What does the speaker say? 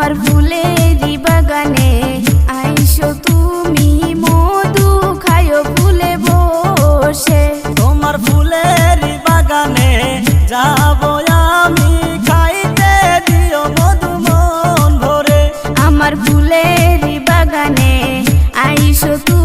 আমার ফুলেরই বাগানে আইসো তুমি মধু খায়ো ফুলে বসে। তোমার ফুলেরই বাগানে যাব আমি, খাইতে দিও মধু মন ভরে। আমার ফুলেরই বাগানে আইসো তুমি